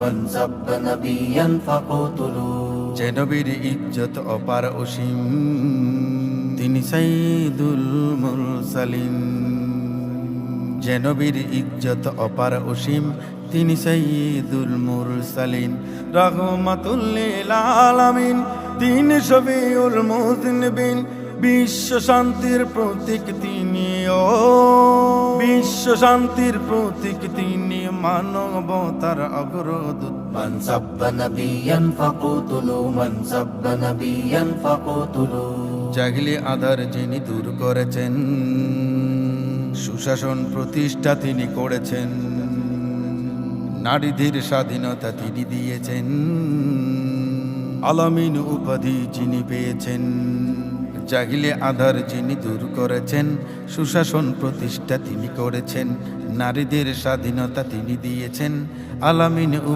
মান সাব্বা নাবিয়ান ফাকতুলু। যে নবীর ইজ্জত অপার অসীম, তিনি সাইয়্যিদুল মুরসালিন। যে নবীর ইজ্জত অপার অসীম, তিনি সাইয়্যিদুল মুরসালিন। রাহমাতুল লিল আলামিন, তিনি শফিউল মুযনিবিন। বিশ্ব শান্তির প্রতীক তিনি, ও বিশ্ব শান্তির প্রতীক তিনি, মানবতার অগ্রদূত। মান সাব্বা নাবিয়ান ফাকতুলু, মান সাব্বা নাবিয়ান ফাকতুলু। জাহিলি আধার যিনি দূর করেছেন, সুশাসন প্রতিষ্ঠা তিনি করেছেন। নারীদের স্বাধীনতা তিনি দিয়েছেন, আলামিন উপাধি যিনি পেয়েছেন। জাহিলে আধার যিনি দূর করেছেন, সুশাসন প্রতিষ্ঠা তিনি করেছেন। নারীদের স্বাধীনতা তিনি দিয়েছেন, আলামিন উপাধি